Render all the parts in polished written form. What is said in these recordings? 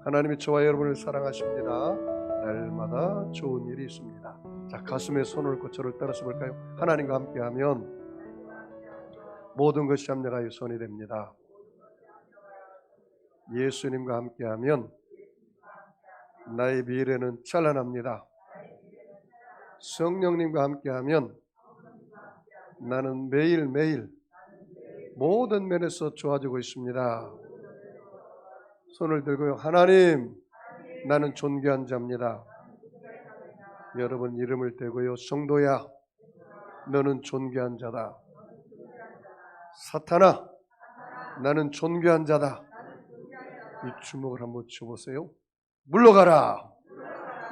하나님이 저와 여러분을 사랑하십니다. 날마다 좋은 일이 있습니다. 자, 가슴에 손을 얹고 저를 따라서 볼까요? 하나님과 함께하면 모든 것이 합력하여 선이 됩니다. 예수님과 함께하면 나의 미래는 찬란합니다. 성령님과 함께하면 나는 매일매일 모든 면에서 좋아지고 있습니다. 손을 들고요. 하나님, 나는 존귀한 자입니다. 여러분 이름을 대고요. 성도야, 너는 존귀한 자다. 사탄아, 나는 존귀한 자다. 이 주먹을 한번 쳐보세요. 물러가라.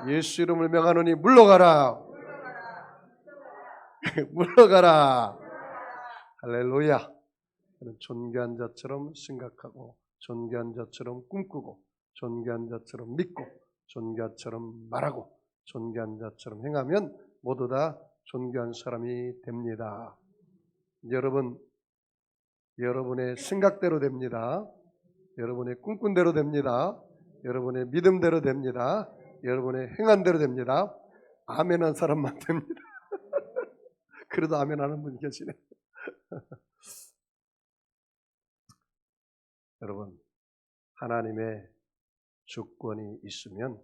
예수 이름을 명하노니 물러가라. 물러가라. 할렐루야. 나는 존귀한 자처럼 생각하고, 존귀한 자처럼 꿈꾸고, 존귀한 자처럼 믿고, 존귀한 자처럼 말하고, 존귀한 자처럼 행하면 모두 다 존귀한 사람이 됩니다. 여러분, 여러분의 생각대로 됩니다. 여러분의 꿈꾼대로 됩니다. 여러분의 믿음대로 됩니다. 여러분의 행한대로 됩니다. 아멘한 사람만 됩니다. 그래도 아멘 하는 분이 계시네. 여러분, 하나님의 주권이 있으면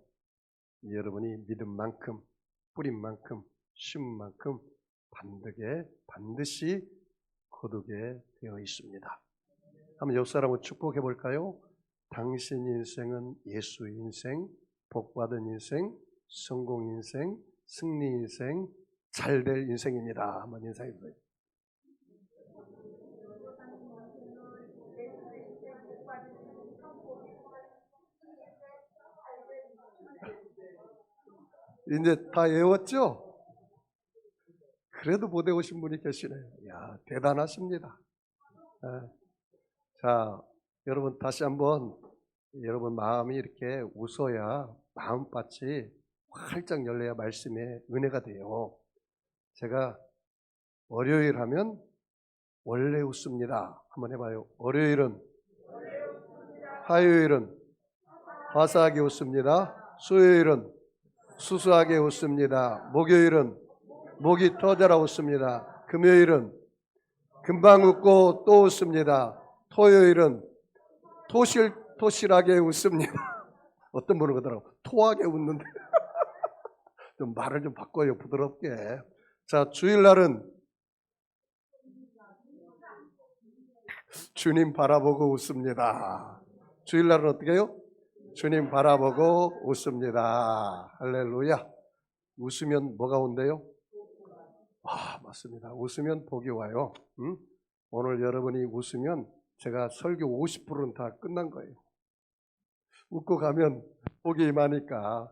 여러분이 믿은 만큼, 뿌린 만큼, 심은 만큼 반드시 거두게 되어 있습니다. 한번 옆 사람을 축복해 볼까요? 당신 인생은 예수 인생, 복받은 인생, 성공 인생, 승리 인생, 잘될 인생입니다. 한번 인사해 보세요. 이제 다 외웠죠? 그래도 못 외우신 분이 계시네요. 이야, 대단하십니다. 자, 여러분 다시 한번 여러분 마음이 이렇게 웃어야 마음밭이 활짝 열려야 말씀의 은혜가 돼요. 제가 월요일 하면 원래 웃습니다. 한번 해봐요. 월요일은 화요일은 화사하게 웃습니다. 수요일은 수수하게 웃습니다. 목요일은 목이 터져라 웃습니다. 금요일은 금방 웃고 또 웃습니다. 토요일은 토실토실하게 웃습니다. 어떤 분은 그러더라고. 토하게 웃는데. 좀 말을 좀 바꿔요. 부드럽게. 자, 주일날은 주님 바라보고 웃습니다. 주일날은 어떻게 해요? 주님 바라보고 웃습니다. 할렐루야. 웃으면 뭐가 온대요? 맞습니다. 웃으면 복이 와요. 응? 오늘 여러분이 웃으면 제가 설교 50%는 다 끝난 거예요. 웃고 가면 복이 임하니까.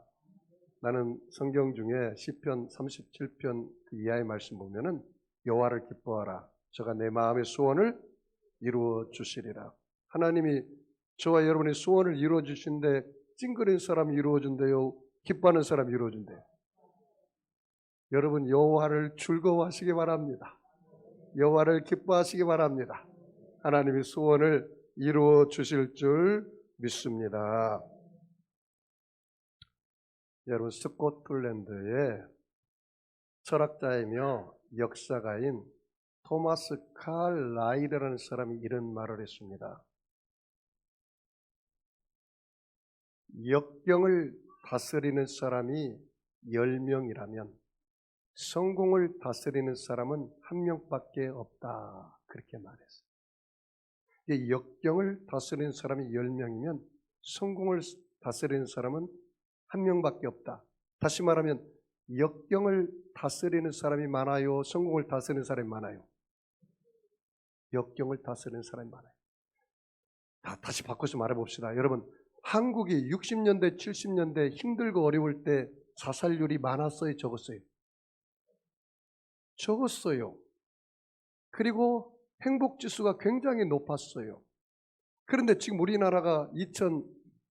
나는 성경 중에 시편 37편 그 이하의 말씀 보면은 여호와를 기뻐하라. 저가 내 마음의 소원을 이루어 주시리라. 하나님이 저와 여러분의 소원을 이루어 주신데 찡그린 사람이 이루어 준대요. 기뻐하는 사람이 이루어 준대요. 여러분 여호와를 즐거워하시기 바랍니다. 여호와를 기뻐하시기 바랍니다. 하나님의 소원을 이루어 주실 줄 믿습니다. 여러분 스코틀랜드의 철학자이며 역사가인 토마스 칼라일이라는 사람이 이런 말을 했습니다. 역경을 다스리는 사람이 10명이라면 성공을 다스리는 사람은 1명밖에 없다. 그렇게 말했어요. 역경을 다스리는 사람이 10명이면 성공을 다스리는 사람은 1명밖에 없다. 다시 말하면 역경을 다스리는 사람이 많아요? 성공을 다스리는 사람이 많아요? 역경을 다스리는 사람이 많아요. 다시 바꿔서 말해봅시다. 여러분, 한국이 60년대, 70년대 힘들고 어려울 때 자살률이 많았어요? 적었어요? 적었어요. 그리고 행복지수가 굉장히 높았어요. 그런데 지금 우리나라가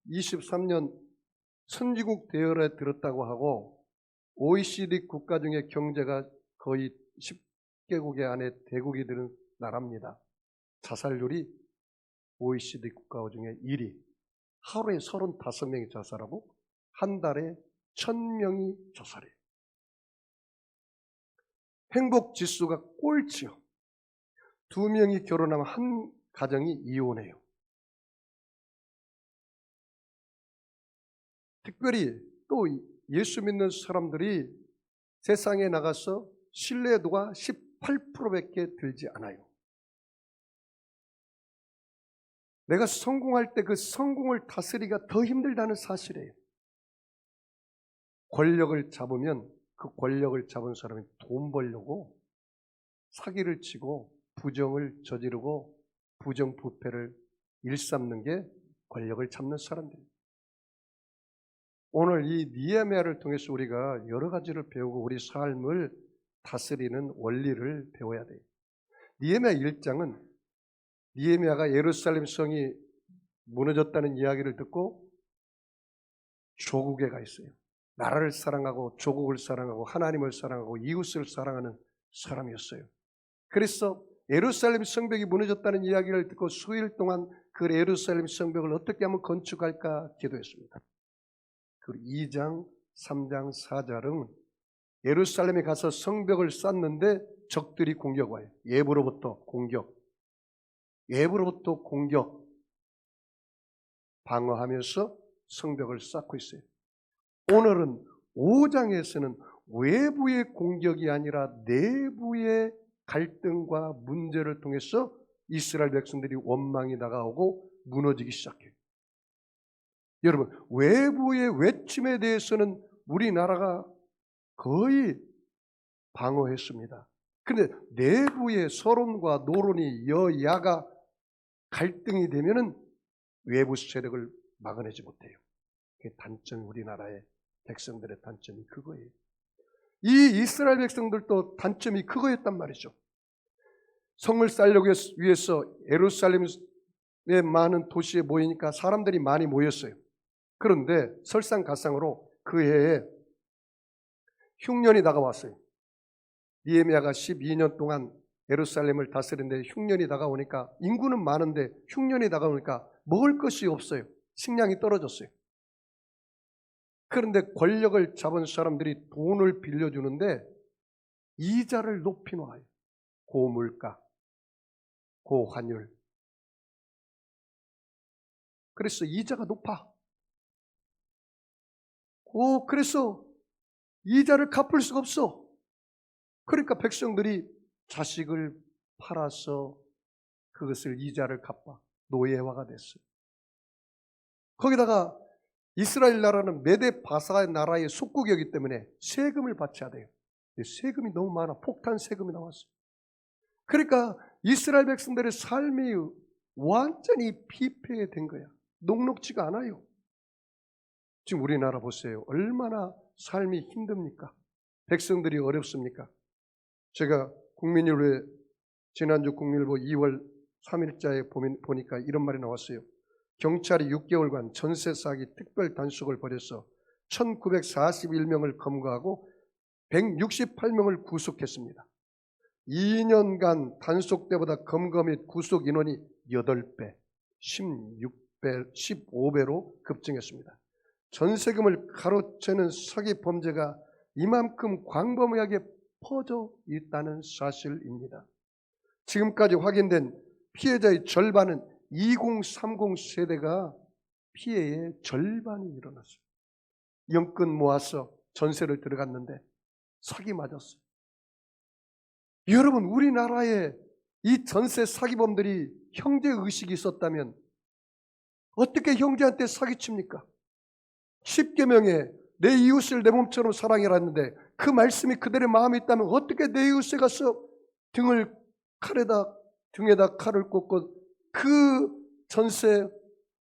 2023년 선진국 대열에 들었다고 하고 OECD 국가 중에 경제가 거의 10개국의 안에 대국이 되는 나라입니다. 자살률이 OECD 국가 중에 1위. 하루에 35명이 자살하고 한 달에 1000명이 자살해요. 행복 지수가 꼴찌요. 2명이 결혼하면 한 가정이 이혼해요. 특별히 또 예수 믿는 사람들이 세상에 나가서 신뢰도가 18%밖에 들지 않아요. 내가 성공할 때 그 성공을 다스리기가 더 힘들다는 사실이에요. 권력을 잡으면 그 권력을 잡은 사람이 돈 벌려고 사기를 치고 부정을 저지르고 부정부패를 일삼는 게 권력을 잡는 사람들입니다. 오늘 이 느헤미야를 통해서 우리가 여러 가지를 배우고 우리 삶을 다스리는 원리를 배워야 돼요. 느헤미야 1장은 느헤미야가 예루살렘 성이 무너졌다는 이야기를 듣고 조국에 가 있어요. 나라를 사랑하고 조국을 사랑하고 하나님을 사랑하고 이웃을 사랑하는 사람이었어요. 그래서 예루살렘 성벽이 무너졌다는 이야기를 듣고 수일 동안 그 예루살렘 성벽을 어떻게 하면 건축할까 기도했습니다. 그리고 2장, 3장, 4장은 예루살렘에 가서 성벽을 쌓는데 적들이 공격 와요. 예부로부터 공격, 외부로부터 공격, 방어하면서 성벽을 쌓고 있어요. 오늘은 5장에서는 외부의 공격이 아니라 내부의 갈등과 문제를 통해서 이스라엘 백성들이 원망이 다가오고 무너지기 시작해요. 여러분, 외부의 외침에 대해서는 우리나라가 거의 방어했습니다. 그런데 내부의 서론과 노론이 여야가 갈등이 되면은 외부 세력을 막아내지 못해요. 그게 단점이 우리나라의 백성들의 단점이 그거예요. 이 이스라엘 백성들도 단점이 그거였단 말이죠. 성을 쌓으려고 위해서 예루살렘의 많은 도시에 모이니까 사람들이 많이 모였어요. 그런데 설상가상으로 그 해에 흉년이 다가왔어요. 느헤미야가 12년 동안 예루살렘을 다스리는데 흉년이 다가오니까 인구는 많은데 흉년이 다가오니까 먹을 것이 없어요. 식량이 떨어졌어요. 그런데 권력을 잡은 사람들이 돈을 빌려주는데 이자를 높이 놓아요. 고물가, 고환율. 그래서 이자가 높아. 그래서 이자를 갚을 수가 없어. 그러니까 백성들이 자식을 팔아서 그것을 이자를 갚아 노예화가 됐어요. 거기다가 이스라엘 나라는 메데 바사의 나라의 속국이기 때문에 세금을 바쳐야 돼요. 세금이 너무 많아. 폭탄 세금이 나왔어요. 그러니까 이스라엘 백성들의 삶이 완전히 피폐된 거야. 녹록지가 않아요. 지금 우리나라 보세요. 얼마나 삶이 힘듭니까? 백성들이 어렵습니까? 제가 국민일보에 지난주 국민일보 2월 3일자에 보니까 이런 말이 나왔어요. 경찰이 6개월간 전세 사기 특별 단속을 벌여서 1941명을 검거하고 168명을 구속했습니다. 2년간 단속 때보다 검거 및 구속 인원이 8배, 16배, 15배로 급증했습니다. 전세금을 가로채는 사기 범죄가 이만큼 광범위하게 퍼져 있다는 사실입니다. 지금까지 확인된 피해자의 절반은 2030 세대가 피해의 절반이 일어났어요. 연금 모아서 전세를 들어갔는데 사기 맞았어요. 여러분, 우리나라에 이 전세 사기범들이 형제의식이 있었다면 어떻게 형제한테 사기칩니까? 10계명에 내 이웃을 내 몸처럼 사랑해라 했는데 그 말씀이 그들의 마음에 있다면 어떻게 내 이웃에 가서 등에다 칼을 꽂고 그 전세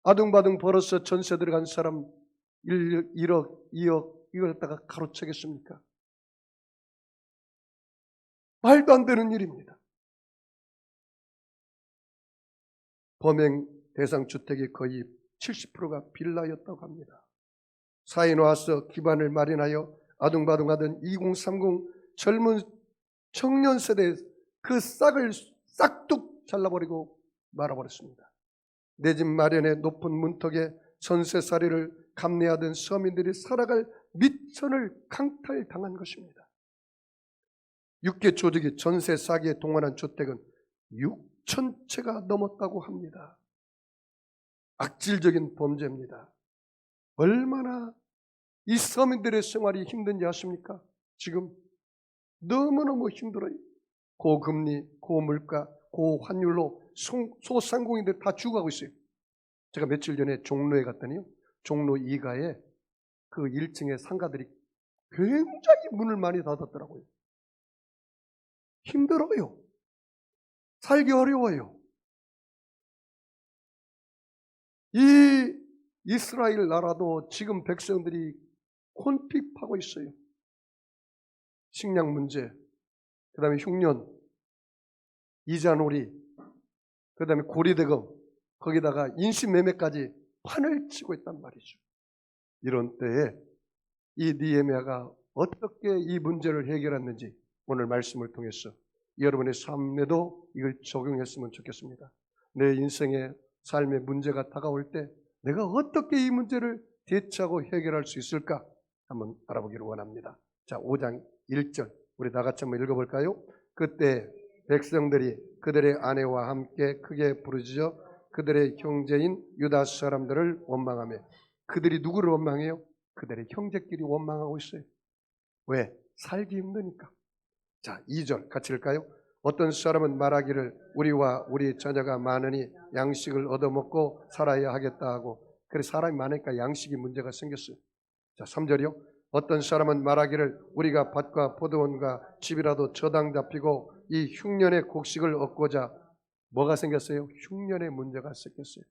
아둥바둥 벌어서 전세 들어간 사람 1억, 2억 이걸 갖다가 가로채겠습니까? 말도 안 되는 일입니다. 범행 대상 주택의 거의 70%가 빌라였다고 합니다. 사회에 나와서 기반을 마련하여 아둥바둥하던 2030 젊은 청년 세대의 그 싹을 싹둑 잘라버리고 말아버렸습니다. 내 집 마련의 높은 문턱에 전세살이를 감내하던 서민들이 살아갈 밑선을 강탈당한 것입니다. 6개 조직이 전세 사기에 동원한 주택은 6천 채가 넘었다고 합니다. 악질적인 범죄입니다. 얼마나 이 서민들의 생활이 힘든지 아십니까? 지금 너무너무 힘들어요. 고금리, 고물가, 고환율로 소상공인들 다 죽어가고 있어요. 제가 며칠 전에 종로에 갔더니요, 종로 2가에 그 1층의 상가들이 굉장히 문을 많이 닫았더라고요. 힘들어요. 살기 어려워요. 이 이스라엘 나라도 지금 백성들이 곤핍하고 있어요. 식량 문제, 그 다음에 흉년, 이자놀이, 그 다음에 고리대금, 거기다가 인신매매까지 판을 치고 있단 말이죠. 이런 때에 이 느헤미야가 어떻게 이 문제를 해결했는지 오늘 말씀을 통해서 여러분의 삶에도 이걸 적용했으면 좋겠습니다. 내 인생의 삶의 문제가 다가올 때 내가 어떻게 이 문제를 대처하고 해결할 수 있을까 한번 알아보기를 원합니다. 자, 5장 1절 우리 다 같이 한번 읽어볼까요? 그때 백성들이 그들의 아내와 함께 크게 부르짖어 그들의 형제인 유다 사람들을 원망하며, 그들이 누구를 원망해요? 그들의 형제끼리 원망하고 있어요. 왜? 살기 힘드니까. 자, 2절 같이 읽을까요? 어떤 사람은 말하기를 우리와 우리 자녀가 많으니 양식을 얻어먹고 살아야 하겠다 하고, 그래 사람이 많으니까 양식이 문제가 생겼어요. 자, 3절이요. 어떤 사람은 말하기를 우리가 밭과 포도원과 집이라도 저당 잡히고 이 흉년의 곡식을 얻고자, 뭐가 생겼어요? 흉년의 문제가 생겼어요.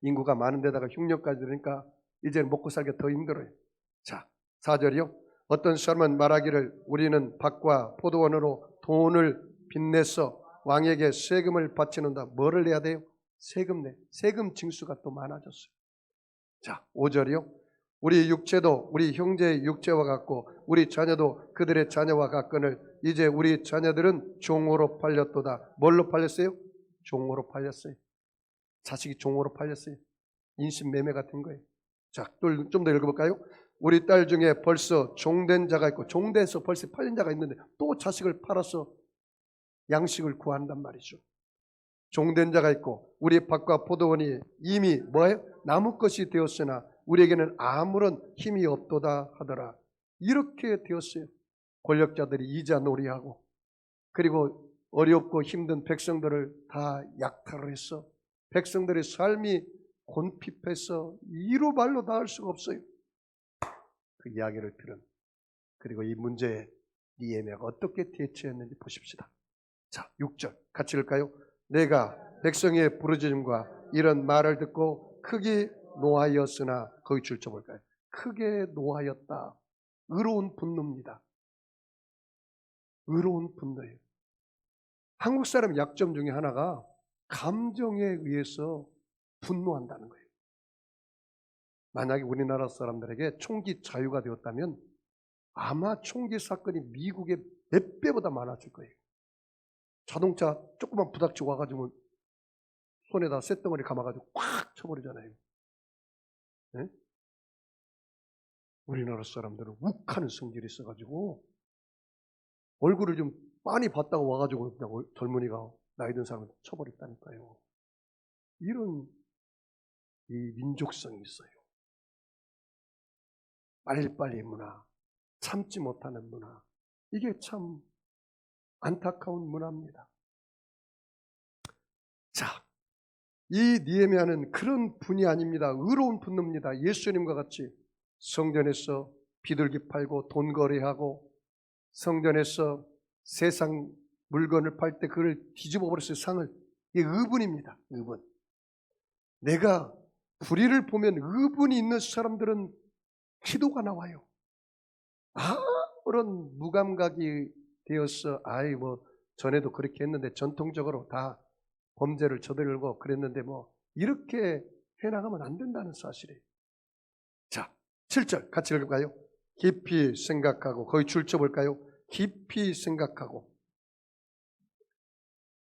인구가 많은 데다가 흉년까지 들으니까 이제는 먹고 살기가 더 힘들어요. 자, 4절이요. 어떤 사람은 말하기를 우리는 밭과 포도원으로 돈을 빚내서 왕에게 세금을 바치는다. 뭐를 내야 돼요? 세금 내. 세금 징수가 또 많아졌어요. 자, 5절이요. 우리 육체도 우리 형제의 육체와 같고 우리 자녀도 그들의 자녀와 같거늘 이제 우리 자녀들은 종으로 팔렸도다. 뭘로 팔렸어요? 종으로 팔렸어요. 자식이 종으로 팔렸어요. 인신매매 같은 거예요. 자, 좀 더 읽어볼까요? 우리 딸 중에 벌써 종된 자가 있고, 종돼서 벌써 팔린 자가 있는데 또 자식을 팔아서 양식을 구한단 말이죠. 종된 자가 있고 우리 밭과 포도원이 이미 뭐예요? 나무 것이 되었으나 우리에게는 아무런 힘이 없도다 하더라. 이렇게 되었어요. 권력자들이 이자 놀이하고, 그리고 어렵고 힘든 백성들을 다 약탈을 했어. 백성들의 삶이 곤핍해서 이루 말로 다 할 수가 없어요. 그 이야기를 들은, 그리고 이 문제에 느헤미야가 어떻게 대처했는지 보십시다. 자, 6절 같이 읽을까요? 내가 백성의 부르짖음과 이런 말을 듣고 크게 노하였으나, 거기 줄 쳐볼까요? 크게 노하였다. 의로운 분노입니다. 의로운 분노예요. 한국 사람 약점 중에 하나가 감정에 의해서 분노한다는 거예요. 만약에 우리나라 사람들에게 총기 자유가 되었다면 아마 총기 사건이 미국의 몇 배보다 많아질 거예요. 자동차 조그만 부닥치고 와가지고 손에다 쇳덩어리 감아가지고 꽉 쳐버리잖아요. 네? 우리나라 사람들은 욱하는 성질이 있어가지고 얼굴을 좀 빤히 봤다가 와가지고 그냥 젊은이가 나이 든 사람을 쳐버렸다니까요. 이런 이 민족성이 있어요. 빨리빨리 문화, 참지 못하는 문화, 이게 참 안타까운 문화입니다. 자, 이 느헤미야는 그런 분이 아닙니다. 의로운 분노입니다. 예수님과 같이 성전에서 비둘기 팔고 돈 거래하고, 성전에서 세상 물건을 팔 때 그걸 뒤집어 버렸어요. 상을. 이게 의분입니다. 의분. 내가 불의를 보면 의분이 있는 사람들은 기도가 나와요. 아무런 무감각이 되어서 아이 뭐 전에도 그렇게 했는데 전통적으로 다 범죄를 저들고 그랬는데 뭐 이렇게 해나가면 안 된다는 사실이에요. 자, 7절 같이 읽을까요? 깊이 생각하고, 거기 줄 쳐볼까요? 깊이 생각하고.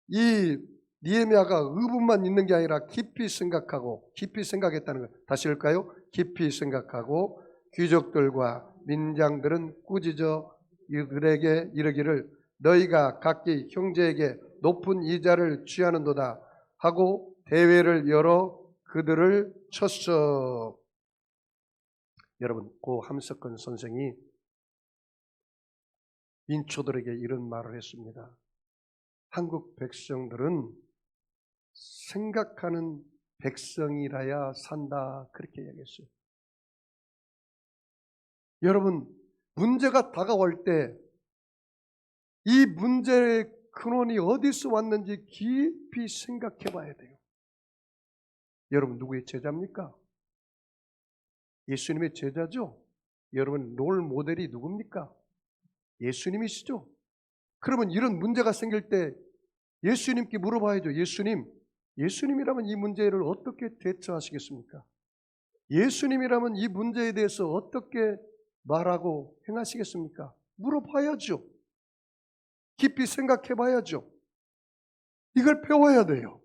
이 느헤미야가 의문만 있는 게 아니라 깊이 생각하고, 깊이 생각했다는 거 다시 읽을까요? 깊이 생각하고 귀족들과 민장들은 꾸짖어 이들에게 이르기를 너희가 각기 형제에게 높은 이자를 취하는도다 하고 대회를 열어 그들을 쳤어. 여러분, 고 함석헌 선생이 민초들에게 이런 말을 했습니다. 한국 백성들은 생각하는 백성이라야 산다, 그렇게 이야기했어요. 여러분, 문제가 다가올 때 이 문제의 근원이 어디서 왔는지 깊이 생각해 봐야 돼요. 여러분, 누구의 제자입니까? 예수님의 제자죠? 여러분, 롤 모델이 누굽니까? 예수님이시죠? 그러면 이런 문제가 생길 때 예수님께 물어봐야죠. 예수님이라면 이 문제를 어떻게 대처하시겠습니까? 예수님이라면 이 문제에 대해서 어떻게 말하고 행하시겠습니까? 물어봐야죠. 깊이 생각해 봐야죠. 이걸 배워야 돼요.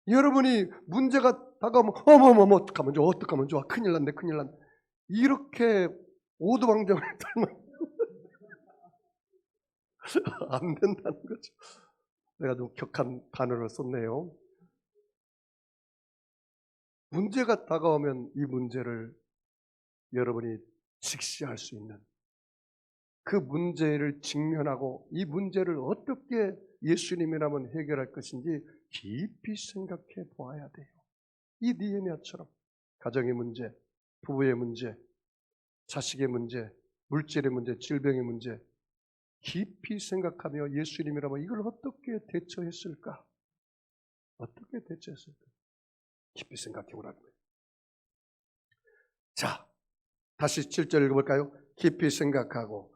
여러분이 문제가 다가오면 어머머머 어떡하면 좋아, 큰일 났네. 이렇게 오두방정을 떨면 안 된다는 거죠. 내가 좀 격한 단어를 썼네요. 문제가 다가오면 이 문제를 여러분이 직시할 수 있는, 그 문제를 직면하고 이 문제를 어떻게 예수님이라면 해결할 것인지 깊이 생각해 보아야 돼요. 이 느헤미야처럼 가정의 문제, 부부의 문제, 자식의 문제, 물질의 문제, 질병의 문제 깊이 생각하며 예수님이라면 이걸 어떻게 대처했을까? 어떻게 대처했을까? 깊이 생각해 보라는 거예요. 자, 다시 7절 읽어볼까요? 깊이 생각하고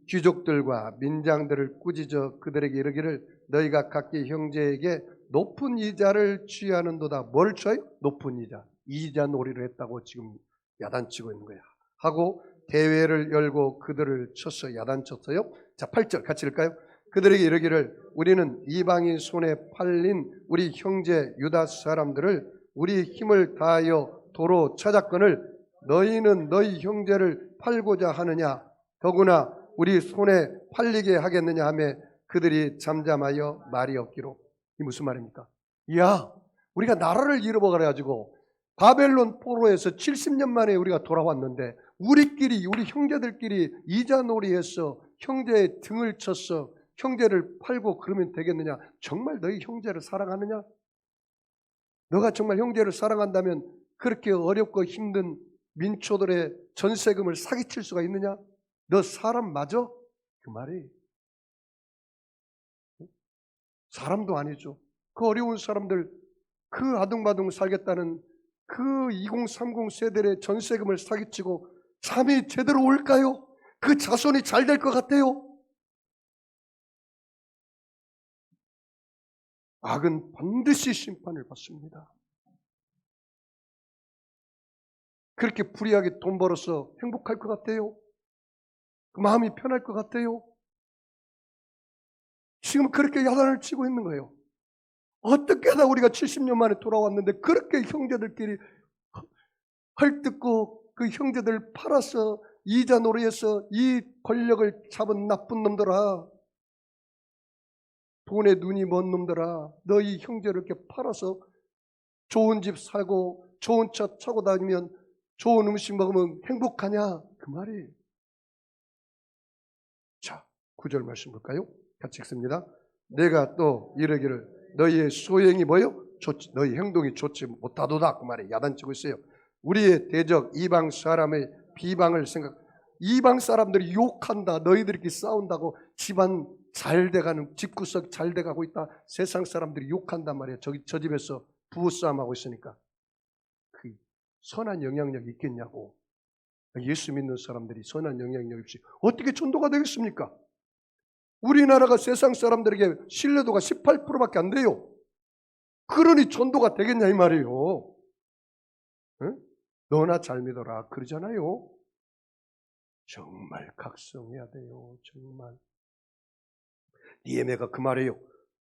귀족들과 민장들을 꾸짖어 그들에게 이르기를 너희가 각기 형제에게 높은 이자를 취하는도다. 뭘 취해요? 높은 이자. 이자 놀이를 했다고 지금 야단치고 있는 거야. 하고 대회를 열고 그들을 쳤어. 야단쳤어요. 자, 8절 같이 읽을까요? 그들에게 이르기를 우리는 이방인 손에 팔린 우리 형제 유다 사람들을 우리 힘을 다하여 도로 찾았거늘 너희는 너희 형제를 팔고자 하느냐? 더구나 우리 손에 팔리게 하겠느냐 하며 그들이 잠잠하여 말이 없기로. 이 무슨 말입니까? 야, 우리가 나라를 잃어버려가지고 바벨론 포로에서 70년 만에 우리가 돌아왔는데 우리 형제들끼리 이자놀이해서 형제의 등을 쳤어. 형제를 팔고 그러면 되겠느냐? 정말 너희 형제를 사랑하느냐? 너가 정말 형제를 사랑한다면 그렇게 어렵고 힘든 민초들의 전세금을 사기칠 수가 있느냐? 너 사람 맞아? 그 말이 사람도 아니죠. 그 어려운 사람들, 그 아둥바둥 살겠다는 그 2030 세대의 전세금을 사기치고 잠이 제대로 올까요? 그 자손이 잘 될 것 같아요? 악은 반드시 심판을 받습니다. 그렇게 불이하게 돈 벌어서 행복할 것 같아요? 그 마음이 편할 것 같아요? 지금 그렇게 야단을 치고 있는 거예요. 어떻게 하다 우리가 70년 만에 돌아왔는데 그렇게 형제들끼리 헐뜯고 그 형제들 팔아서 이자 놀이해서 이 권력을 잡은 나쁜 놈들아, 돈에 눈이 먼 놈들아, 너희 형제를 이렇게 팔아서 좋은 집 살고 좋은 차 타고 다니면 좋은 음식 먹으면 행복하냐? 그 말이에요. 자, 9절 말씀 볼까요? 같이 읽습니다. 내가 또 이르기를 너희의 소행이 뭐요? 너희 행동이 좋지 못하도다. 그 말에 야단치고 있어요. 우리의 대적 이방 사람의 비방을 이방 사람들이 욕한다. 너희들끼리 싸운다고 집안 잘 돼가는, 집구석 잘 돼가고 있다. 세상 사람들이 욕한단 말이에요. 저 집에서 부부싸움하고 있으니까. 그 선한 영향력이 있겠냐고. 예수 믿는 사람들이 선한 영향력 없이 어떻게 전도가 되겠습니까? 우리나라가 세상 사람들에게 신뢰도가 18%밖에 안 돼요. 그러니 전도가 되겠냐 이 말이에요. 응? 너나 잘 믿어라 그러잖아요. 정말 각성해야 돼요. 정말 니에미아가 그 말이에요.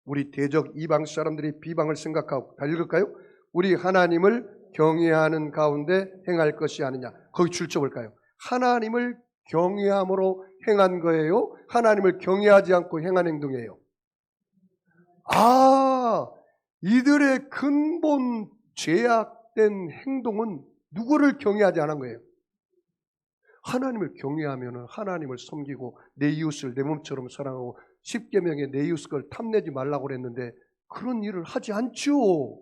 우리 대적 이방 사람들이 비방을 생각하고 다 읽을까요? 우리 하나님을 경외하는 가운데 행할 것이 아니냐. 거기 출처 볼까요? 하나님을 경외함으로 행한 거예요? 하나님을 경외하지 않고 행한 행동이에요? 아, 이들의 근본 죄악된 행동은 누구를 경외하지 않은 거예요? 하나님을 경외하면 하나님을 섬기고 내 이웃을 내 몸처럼 사랑하고 십계명에 내 이웃을 걸 탐내지 말라고 그랬는데 그런 일을 하지 않죠.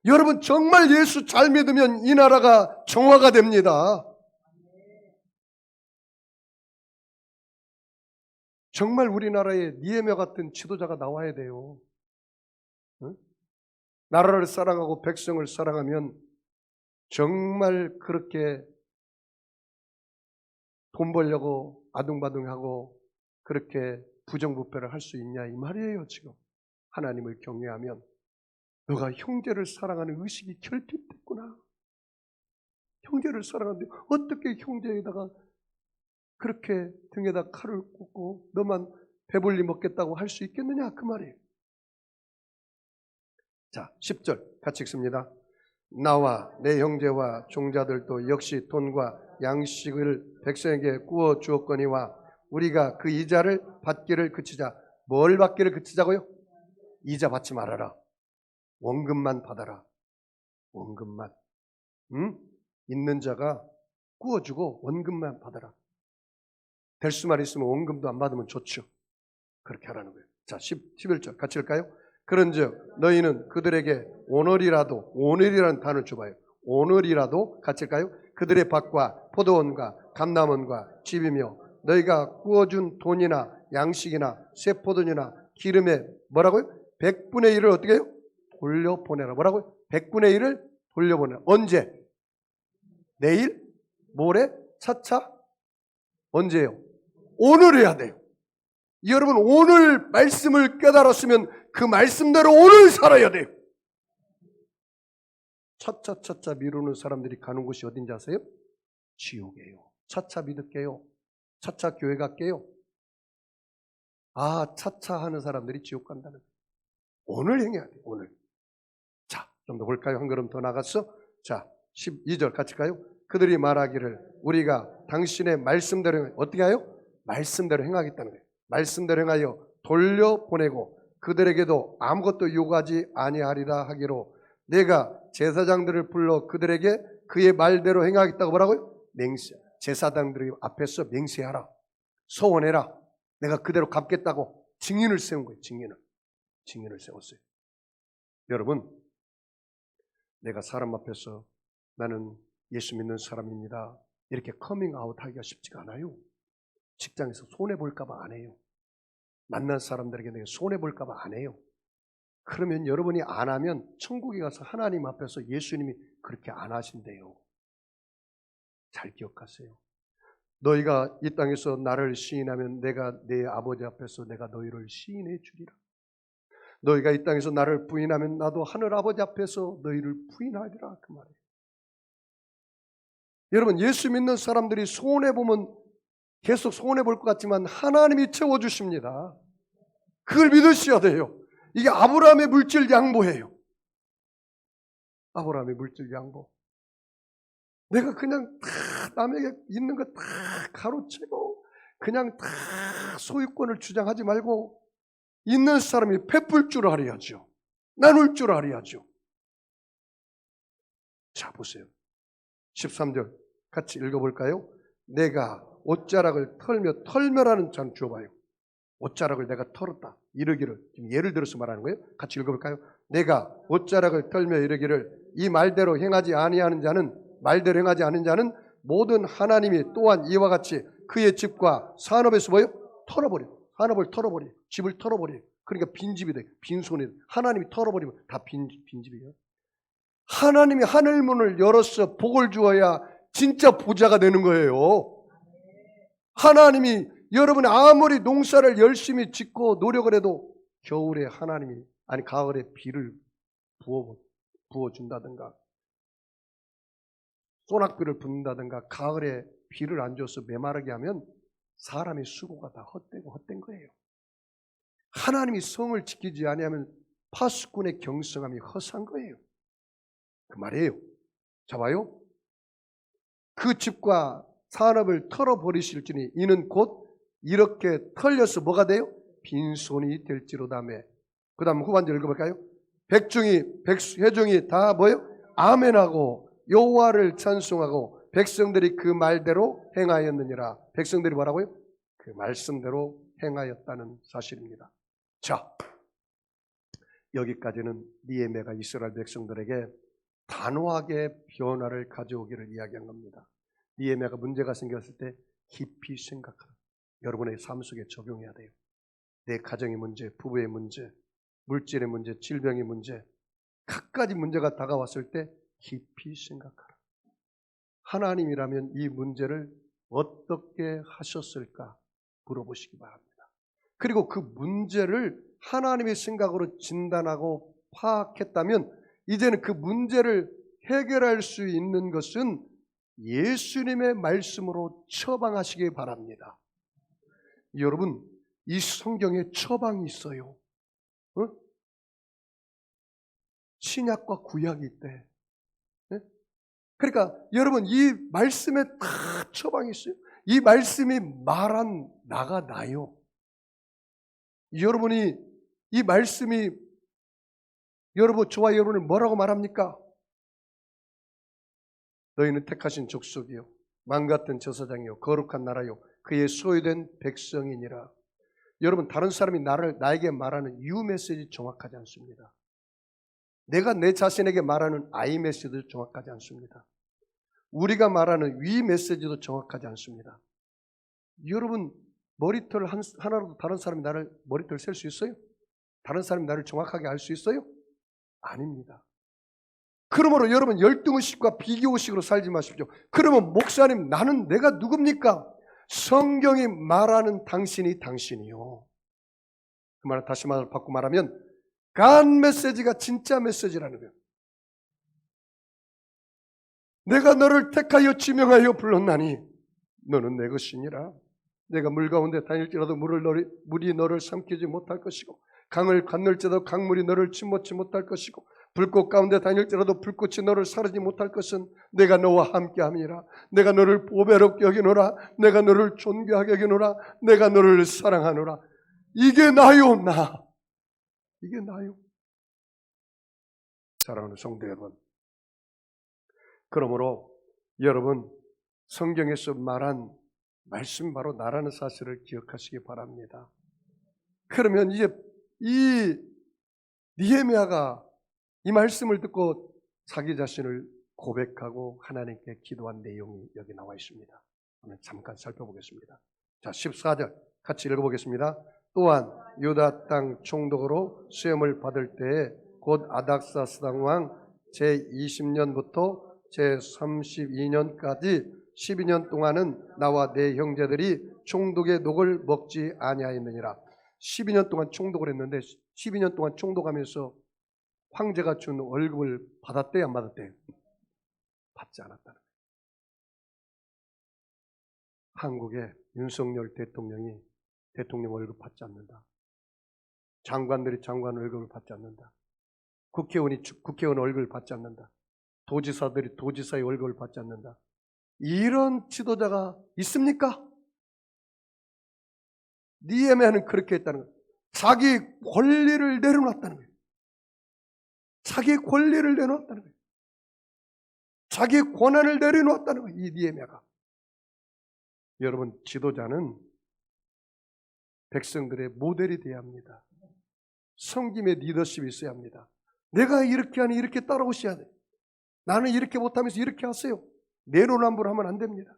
여러분 정말 예수 잘 믿으면 이 나라가 정화가 됩니다. 정말 우리나라에 니에미아 같은 지도자가 나와야 돼요. 응? 나라를 사랑하고 백성을 사랑하면 정말 그렇게 돈 벌려고 아둥바둥하고 그렇게 부정부패를 할 수 있냐 이 말이에요. 지금 하나님을 경외하면 너가 형제를 사랑하는 의식이 결핍됐구나. 형제를 사랑하는데 어떻게 형제에다가 그렇게 등에다 칼을 꽂고 너만 배불리 먹겠다고 할 수 있겠느냐 그 말이에요. 자 10절 같이 읽습니다. 나와 내 형제와 종자들도 역시 돈과 양식을 백성에게 구워 주었거니와 우리가 그 이자를 받기를 그치자. 뭘 받기를 그치자고요? 이자 받지 말아라. 원금만 받아라. 원금만. 응? 있는 자가 구워주고 원금만 받아라. 될 수만 있으면 원금도 안 받으면 좋죠. 그렇게 하라는 거예요. 자 11절 같이 읽을까요? 그런즉 너희는 그들에게 오늘이라는 단어를 줘봐요. 오늘이라도 같이 읽을까요? 그들의 밭과 포도원과 감람원과 집이며 너희가 구워준 돈이나 양식이나 새 포도주나 기름에 뭐라고요? 100분의 1을 어떻게 해요? 돌려보내라. 뭐라고요? 100분의 1을 돌려보내라. 언제? 내일? 모레? 차차? 언제요? 오늘 해야 돼요. 여러분 오늘 말씀을 깨달았으면 그 말씀대로 오늘 살아야 돼요. 차차차차 미루는 사람들이 가는 곳이 어딘지 아세요? 지옥이에요. 차차 믿을게요. 차차 교회 갈게요. 아, 차차 하는 사람들이 지옥 간다는 거예요. 오늘 행해야 돼요. 오늘. 자, 좀 더 볼까요? 한 걸음 더 나갔어? 자, 12절 같이 가요. 그들이 말하기를 우리가 당신의 말씀대로 어떻게 하요? 말씀대로 행하겠다는 거예요. 말씀대로 행하여 돌려보내고 그들에게도 아무것도 요구하지 아니하리라 하기로 내가 제사장들을 불러 그들에게 그의 말대로 행하겠다고 뭐라고요? 맹세. 제사장들이 앞에서 맹세하라. 소원해라. 내가 그대로 갚겠다고 증인을 세운 거예요. 증인을 세웠어요. 여러분, 내가 사람 앞에서 나는 예수 믿는 사람입니다. 이렇게 커밍아웃 하기가 쉽지가 않아요. 직장에서 손해볼까 봐 안 해요. 만난 사람들에게 내가 손해볼까 봐 안 해요. 그러면 여러분이 안 하면 천국에 가서 하나님 앞에서 예수님이 그렇게 안 하신대요. 잘 기억하세요. 너희가 이 땅에서 나를 시인하면 내가 내 아버지 앞에서 내가 너희를 시인해 주리라. 너희가 이 땅에서 나를 부인하면 나도 하늘 아버지 앞에서 너희를 부인하리라. 그 말이에요. 여러분 예수 믿는 사람들이 손해보면 계속 손해볼 것 같지만 하나님이 채워주십니다. 그걸 믿으셔야 돼요. 이게 아브라함의 물질 양보예요. 아브라함의 물질 양보. 내가 그냥 다 남에게 있는 거 다 가로채고 그냥 다 소유권을 주장하지 말고 있는 사람이 베풀 줄 알아야죠. 나눌 줄 알아야죠. 자 보세요. 13절 같이 읽어볼까요? 내가 옷자락을 털며라는 장 주어봐요. 옷자락을 내가 털었다. 이르기를 지금 예를 들어서 말하는 거예요. 같이 읽어볼까요? 내가 옷자락을 털며 이르기를 이 말대로 행하지 아니하는 자는 말대로 행하지 않은 자는 모든 하나님이 또한 이와 같이 그의 집과 산업에서 뭐예요? 털어버려. 산업을 털어버려. 집을 털어버려. 그러니까 빈집이 돼. 빈손이 돼. 하나님이 털어버리면 다 빈집이에요. 하나님이 하늘문을 열어서 복을 주어야 진짜 부자가 되는 거예요. 하나님이 여러분이 아무리 농사를 열심히 짓고 노력을 해도 겨울에 하나님이 아니 가을에 비를 부어준다든가 소낙비를 붓는다든가 가을에 비를 안 줘서 메마르게 하면 사람의 수고가 다 헛된 거예요. 하나님이 성을 지키지 아니하면 파수꾼의 경성함이 허사한 거예요. 그 말이에요. 자 봐요. 그 집과 산업을 털어버리실지니 이는 곧 이렇게 털려서 뭐가 돼요? 빈손이 될지로다며. 그 다음 후반절 읽어볼까요? 회중이 다 뭐예요? 아멘하고 여호와를 찬송하고 백성들이 그 말대로 행하였느니라. 백성들이 뭐라고요? 그 말씀대로 행하였다는 사실입니다. 자, 여기까지는 느헤미야가 이스라엘 백성들에게 단호하게 변화를 가져오기를 이야기한 겁니다. 느헤미야가 문제가 생겼을 때 깊이 생각하라. 여러분의 삶 속에 적용해야 돼요. 내 가정의 문제, 부부의 문제, 물질의 문제, 질병의 문제, 갖가지 문제가 다가왔을 때 깊이 생각하라. 하나님이라면 이 문제를 어떻게 하셨을까 물어보시기 바랍니다. 그리고 그 문제를 하나님의 생각으로 진단하고 파악했다면 이제는 그 문제를 해결할 수 있는 것은 예수님의 말씀으로 처방하시기 바랍니다. 여러분, 이 성경에 처방이 있어요. 신약과 구약이 있대. 그러니까 여러분, 이 말씀에 다 처방이 있어요. 이 말씀이 말한 나가 나요. 여러분이 이 말씀이 저와 여러분을 뭐라고 말합니까? 너희는 택하신 족속이요 망같은 제사장이요 거룩한 나라요 그의 소유된 백성이니라. 여러분, 다른 사람이 나에게 말하는 유 메시지 정확하지 않습니다. 내가 내 자신에게 말하는 아이 메시지도 정확하지 않습니다. 우리가 말하는 위 메시지도 정확하지 않습니다. 여러분, 머리털 하나로도 다른 사람이 나를 머리털 셀 수 있어요? 다른 사람이 나를 정확하게 알 수 있어요? 아닙니다. 그러므로 여러분, 열등의식과 비교의식으로 살지 마십시오. 그러면 목사님, 나는 내가 누굽니까? 성경이 말하는 당신이 당신이요. 그 말을 다시 바꾸고 말하면 간 메시지가 진짜 메시지라는 거예요. 내가 너를 택하여 지명하여 불렀나니 너는 내 것이니라. 내가 물 가운데 다닐지라도 물이 너를 삼키지 못할 것이고 강을 건널지라도 강물이 너를 침몰치 못할 것이고 불꽃 가운데 다닐지라도 불꽃이 너를 사르지 못할 것은 내가 너와 함께함이라. 내가 너를 보배롭게 여기노라. 내가 너를 존귀하게 여기노라. 내가 너를 사랑하노라. 이게 나요, 나. 이게 나요. 사랑하는 성도 여러분, 그러므로 여러분, 성경에서 말한 말씀 바로 나라는 사실을 기억하시기 바랍니다. 그러면 이제 이 느헤미야가 이 말씀을 듣고 자기 자신을 고백하고 하나님께 기도한 내용이 여기 나와 있습니다. 오늘 잠깐 살펴보겠습니다. 자, 14절 같이 읽어보겠습니다. 또한 유다 땅 총독으로 시험을 받을 때에 곧 아닥사스당 왕 제20년부터 제32년까지 12년 동안은 나와 내 형제들이 총독의 녹을 먹지 아니하였느니라. 12년 동안 총독을 했는데 12년 동안 총독하면서 황제가 준 월급을 받았대요, 안 받았대요? 받지 않았다는 거예요. 한국의 윤석열 대통령이 대통령 월급 받지 않는다. 장관들이 장관 월급을 받지 않는다. 국회의원이 국회의원 월급을 받지 않는다. 도지사들이 도지사의 월급을 받지 않는다. 이런 지도자가 있습니까? 느헤미야는 그렇게 했다는 거예요. 자기 권리를 내려놨다는 거예요. 자기 권리를 내놓았다는 거예요. 자기 권한을 내려놓았다는 거예요. 이 느헤미야가. 여러분, 지도자는 백성들의 모델이 되어야 합니다. 섬김의 리더십이 있어야 합니다. 내가 이렇게 하니 이렇게 따라오셔야 돼요. 나는 이렇게 못하면서 이렇게 하세요. 내로남불 하면 안 됩니다.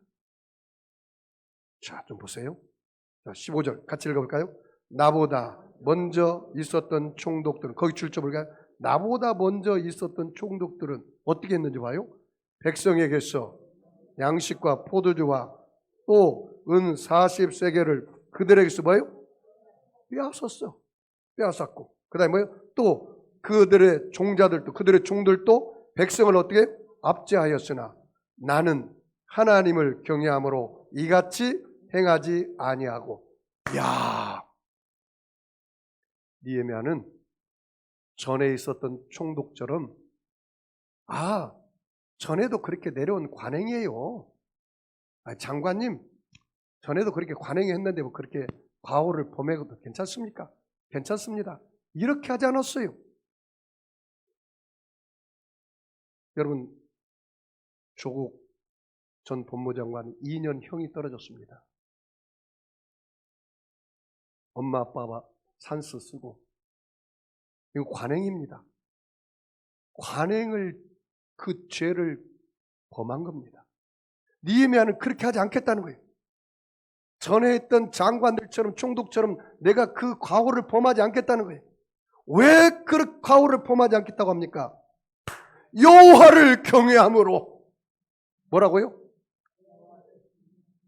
자, 좀 보세요. 자, 15절 같이 읽어볼까요? 나보다 먼저 있었던 총독들은, 거기 출처 볼까요? 나보다 먼저 있었던 총독들은 어떻게 했는지 봐요. 백성에게서 양식과 포도주와 또 은 40세겔을 그들에게서 뭐예요? 빼앗았어. 빼앗았고 그 다음에 뭐예요? 또 그들의 종자들도, 그들의 종들도 백성을 어떻게 압제하였으나 나는 하나님을 경외함으로 이같이 행하지 아니하고. 야, 느헤미야는 전에 있었던 총독처럼 전에도 그렇게 내려온 관행이에요. 장관님, 전에도 그렇게 관행했는데 뭐 그렇게 과오를 범해도 괜찮습니까? 괜찮습니다. 이렇게 하지 않았어요. 여러분, 조국 전 법무장관이 2년 형이 떨어졌습니다. 엄마 아빠가 산수 쓰고. 이거 관행입니다. 관행을, 그 죄를 범한 겁니다. 느헤미야는 그렇게 하지 않겠다는 거예요. 전에 했던 장관들처럼 총독처럼 내가 그 과오를 범하지 않겠다는 거예요. 왜 그 과오를 범하지 않겠다고 합니까? 여호와를 경외함으로. 뭐라고요?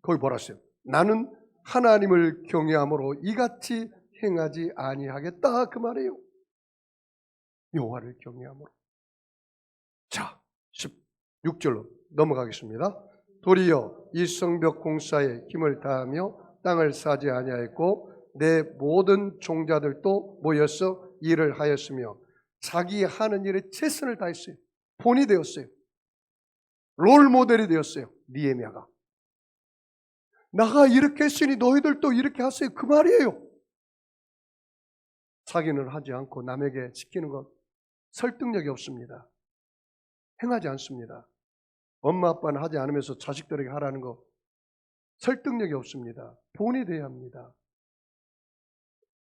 거기 뭐라 했어요? 나는 하나님을 경외함으로 이같이 행하지 아니하겠다, 그 말이에요. 여호와를 경외함으로. 자, 16절로 넘어가겠습니다. 도리어 이 성벽 공사에 힘을 다하며 땅을 사지 아니하였고 내 모든 종자들도 모여서 일을 하였으며 자기 하는 일에 최선을 다했어요. 본이 되었어요. 롤 모델이 되었어요. 느헤미야가. 나가 이렇게 했으니 너희들도 이렇게 하세요, 그 말이에요. 자기는 하지 않고 남에게 시키는 것 설득력이 없습니다. 행하지 않습니다. 엄마 아빠는 하지 않으면서 자식들에게 하라는 거 설득력이 없습니다. 본이 돼야 합니다.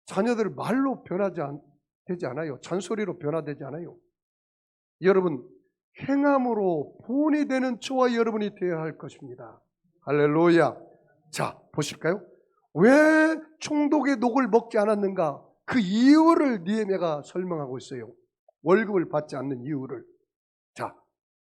자녀들 말로 되지 않아요. 잔소리로 변화되지 않아요. 여러분, 행함으로 본이 되는 저와 여러분이 되어야 할 것입니다. 할렐루야. 자, 보실까요? 왜 총독의 녹을 먹지 않았는가? 그 이유를 느헤미야가 설명하고 있어요. 월급을 받지 않는 이유를. 자,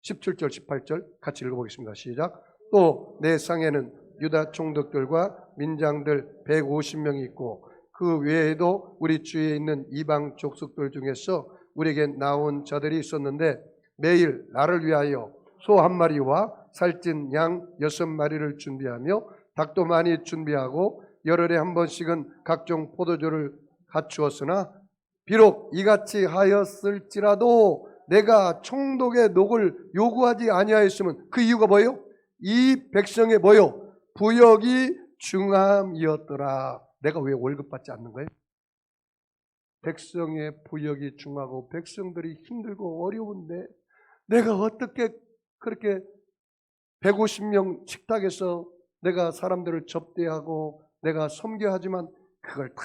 17절, 18절 같이 읽어보겠습니다. 시작. 또 내 상에는 유다 총독들과 민장들 150명이 있고 그 외에도 우리 주위에 있는 이방 족속들 중에서 우리에게 나온 자들이 있었는데 매일 나를 위하여 소 한 마리와 살찐 양 6마리를 준비하며 닭도 많이 준비하고 열흘에 한 번씩은 각종 포도주를 갖추었으나 비록 이같이 하였을지라도 내가 총독의 녹을 요구하지 아니하였으면 그 이유가 뭐예요? 이 백성의 뭐예요? 부역이 중함이었더라. 내가 왜 월급 받지 않는 거예요? 백성의 부역이 중하고 백성들이 힘들고 어려운데 내가 어떻게 그렇게 150명 식탁에서 내가 사람들을 접대하고 내가 섬겨야 하지만 그걸 다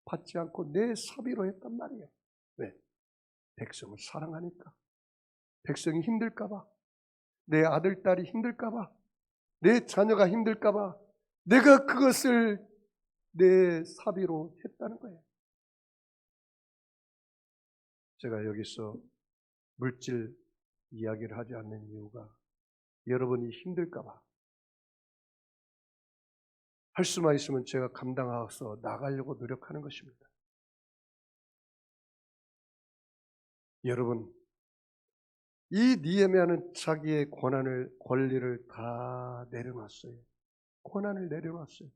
받지 않고 내 사비로 했단 말이에요. 왜? 백성을 사랑하니까. 백성이 힘들까봐, 내 아들, 딸이 힘들까봐, 내 자녀가 힘들까봐 내가 그것을 내 사비로 했다는 거예요. 제가 여기서 물질 이야기를 하지 않는 이유가 여러분이 힘들까봐. 할 수만 있으면 제가 감당해서 나가려고 노력하는 것입니다. 여러분, 이 느헤미야는 자기의 권리를 다 내려놨어요. 권한을 내려놨어요.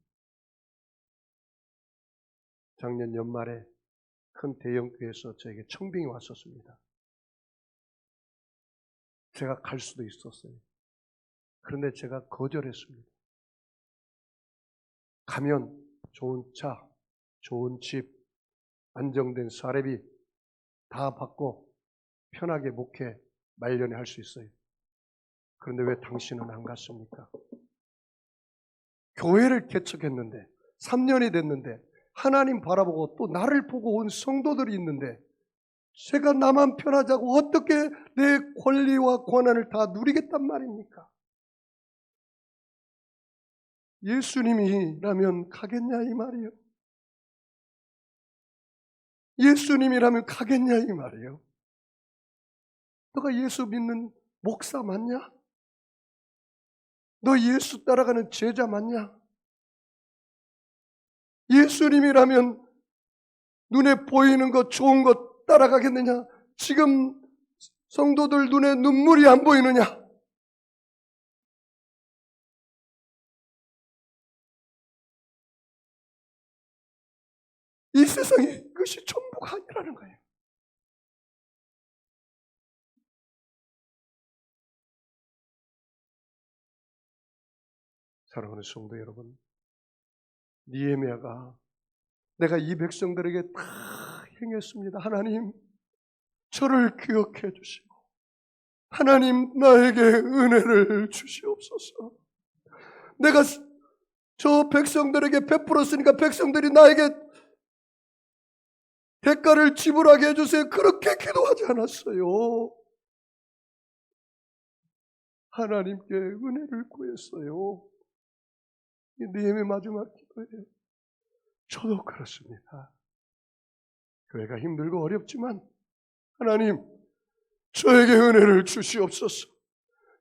작년 연말에 큰 대형교회에서 저에게 청빙이 왔었습니다. 제가 갈 수도 있었어요. 그런데 제가 거절했습니다. 가면 좋은 차, 좋은 집, 안정된 사례비 다 받고 편하게 목회, 말년에 할 수 있어요. 그런데 왜 당신은 안 갔습니까? 교회를 개척했는데 3년이 됐는데 하나님 바라보고 또 나를 보고 온 성도들이 있는데 제가 나만 편하자고 어떻게 내 권리와 권한을 다 누리겠단 말입니까? 예수님이라면 가겠냐 이 말이에요. 예수님이라면 가겠냐 이 말이에요. 너가 예수 믿는 목사 맞냐? 너 예수 따라가는 제자 맞냐? 예수님이라면 눈에 보이는 것 좋은 것 따라가겠느냐? 지금 성도들 눈에 눈물이 안 보이느냐? 이 세상에 그것이 전부가 아니라는 거예요. 사랑하는 성도 여러분, 느헤미야가 내가 이 백성들에게 다 행했습니다. 하나님, 저를 기억해 주시고 하나님 나에게 은혜를 주시옵소서. 내가 저 백성들에게 베풀었으니까 백성들이 나에게 대가를 지불하게 해주세요. 그렇게 기도하지 않았어요. 하나님께 은혜를 구했어요. 이 느헤미야 마지막 기도예요. 저도 그렇습니다. 교회가 힘들고 어렵지만 하나님, 저에게 은혜를 주시옵소서.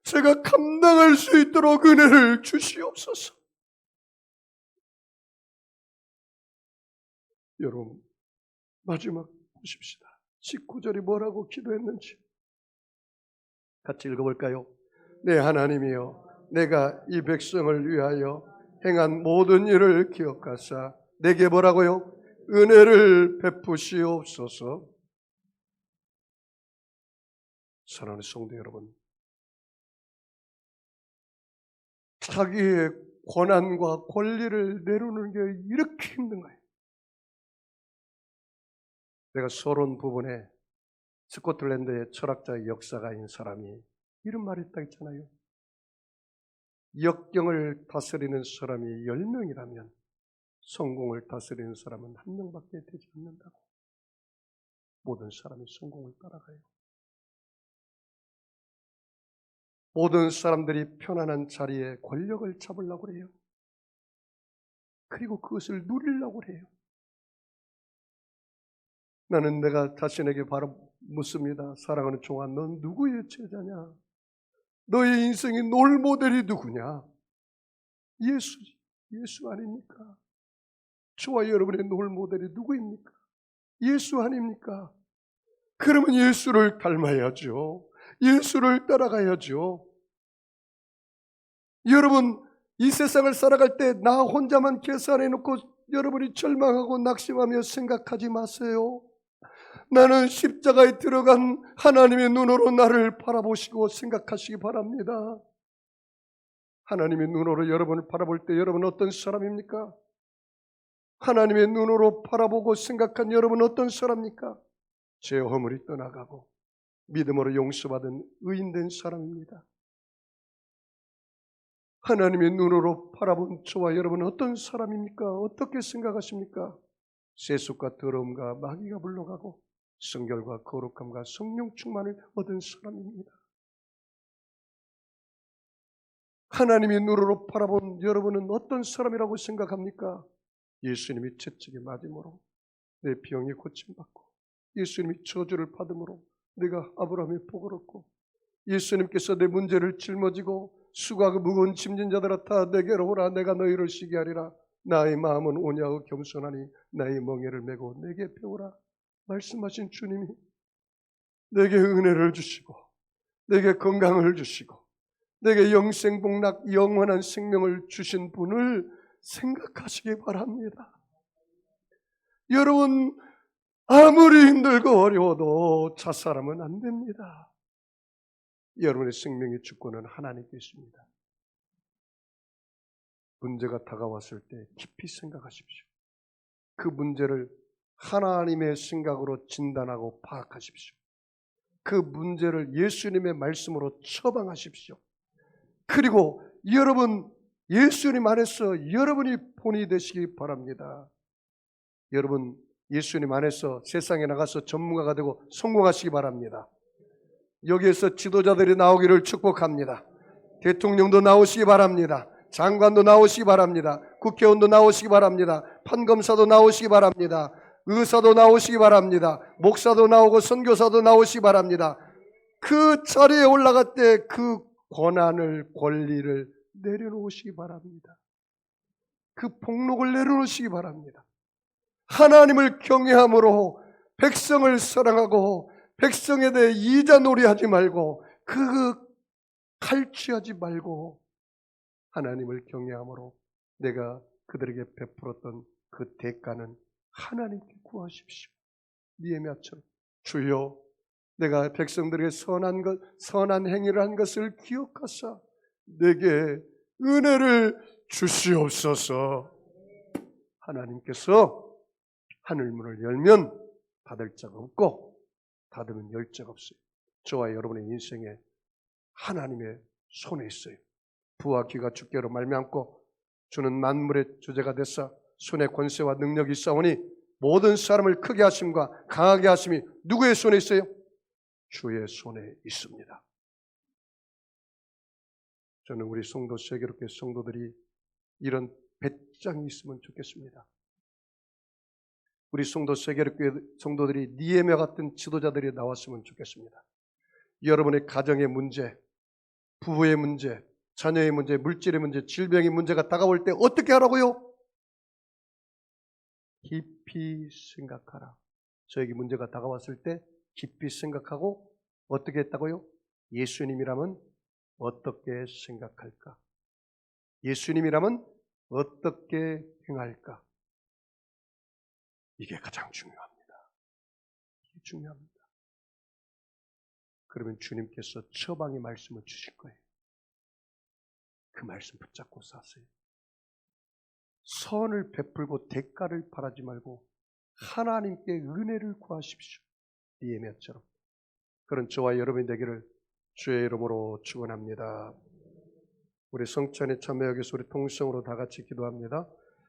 제가 감당할 수 있도록 은혜를 주시옵소서. 여러분, 마지막 보십시다. 19절이 뭐라고 기도했는지 같이 읽어볼까요? 네, 하나님이여, 내가 이 백성을 위하여 행한 모든 일을 기억하사 내게 뭐라고요? 은혜를 베푸시옵소서. 사랑하는 성도 여러분, 자기의 권한과 권리를 내려놓는 게 이렇게 힘든 거예요. 내가 서론 부분에 스코틀랜드의 철학자의 역사가인 사람이 이런 말을 했다 했잖아요. 역경을 다스리는 사람이 10명이라면 성공을 다스리는 사람은 1명밖에 되지 않는다고. 모든 사람이 성공을 따라가요. 모든 사람들이 편안한 자리에 권력을 잡으려고 해요. 그리고 그것을 누리려고 해요. 나는 내가 자신에게 바로 묻습니다. 사랑하는 종아, 넌 누구의 제자냐? 너의 인생의 롤모델이 누구냐? 예수 아닙니까? 저와 여러분의 롤모델이 누구입니까? 예수 아닙니까? 그러면 예수를 닮아야죠. 예수를 따라가야죠. 여러분, 이 세상을 살아갈 때 나 혼자만 계산해놓고 여러분이 절망하고 낙심하며 생각하지 마세요. 나는 십자가에 들어간 하나님의 눈으로 나를 바라보시고 생각하시기 바랍니다. 하나님의 눈으로 여러분을 바라볼 때 여러분은 어떤 사람입니까? 하나님의 눈으로 바라보고 생각한 여러분은 어떤 사람입니까? 죄 허물이 떠나가고 믿음으로 용서받은 의인된 사람입니다. 하나님의 눈으로 바라본 저와 여러분은 어떤 사람입니까? 어떻게 생각하십니까? 세속과 더러움과 마귀가 물러가고 성결과 거룩함과 성령 충만을 얻은 사람입니다. 하나님의 눈으로 바라본 여러분은 어떤 사람이라고 생각합니까? 예수님이 채찍에 맞음으로 내 병이 고침받고 예수님이 저주를 받음으로 내가 아브라함의 복을 얻고 예수님께서 내 문제를 짊어지고 수고하고 무거운 짐진 자들아 다 내게로 오라 내가 너희를 쉬게 하리라 나의 마음은 온유하고 겸손하니 나의 멍에를 메고 내게 배우라 말씀하신 주님이 내게 은혜를 주시고 내게 건강을 주시고 내게 영생복락 영원한 생명을 주신 분을 생각하시기 바랍니다. 여러분 아무리 힘들고 어려워도 자살하면 안 됩니다. 여러분의 생명의 주권은 하나님께 있습니다. 문제가 다가왔을 때 깊이 생각하십시오. 그 문제를 하나님의 생각으로 진단하고 파악하십시오. 그 문제를 예수님의 말씀으로 처방하십시오. 그리고 여러분 예수님 안에서 여러분이 본이 되시기 바랍니다. 여러분 예수님 안에서 세상에 나가서 전문가가 되고 성공하시기 바랍니다. 여기에서 지도자들이 나오기를 축복합니다. 대통령도 나오시기 바랍니다. 장관도 나오시기 바랍니다. 국회의원도 나오시기 바랍니다. 판검사도 나오시기 바랍니다. 의사도 나오시기 바랍니다. 목사도 나오고 선교사도 나오시기 바랍니다. 그 자리에 올라갈 때 그 권한을 권리를 내려놓으시기 바랍니다. 그 복록을 내려놓으시기 바랍니다. 하나님을 경외함으로 백성을 사랑하고 백성에 대해 이자놀이하지 말고 그 칼취하지 말고 하나님을 경외함으로 내가 그들에게 베풀었던 그 대가는 하나님께 구하십시오. 니에미아처럼 주여 내가 백성들에게 선한 행위를 한 것을 기억하사 내게 은혜를 주시옵소서. 하나님께서 하늘문을 열면 닫을 자가 없고 닫으면 열 자가 없어요. 저와 여러분의 인생에 하나님의 손에 있어요. 부와 기가 주께로 말미암고 주는 만물의 주제가 되사 손에 권세와 능력이 있사오니 모든 사람을 크게 하심과 강하게 하심이 누구의 손에 있어요? 주의 손에 있습니다. 저는 우리 성도 세계롭게 성도들이 이런 배짱이 있으면 좋겠습니다. 우리 성도 세계롭게 성도들이 니에미아 같은 지도자들이 나왔으면 좋겠습니다. 여러분의 가정의 문제, 부부의 문제, 자녀의 문제, 물질의 문제, 질병의 문제가 다가올 때 어떻게 하라고요? 깊이 생각하라. 저에게 문제가 다가왔을 때 깊이 생각하고 어떻게 했다고요? 예수님이라면 어떻게 생각할까? 예수님이라면 어떻게 행할까? 이게 가장 중요합니다. 이게 중요합니다. 그러면 주님께서 처방의 말씀을 주실 거예요. 그 말씀 붙잡고 사세요. 선을 베풀고 대가를 바라지 말고 하나님께 은혜를 구하십시오. 니에미아처럼. 그런 저와 여러분이 되기를 주의 이름으로 축원합니다. 우리 성찬에 참여하기 위해서 우리 통성으로 다 같이 기도합니다.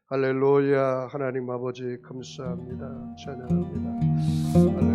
할렐루야. 하나님 아버지 감사합니다. 찬양합니다. 할렐루야.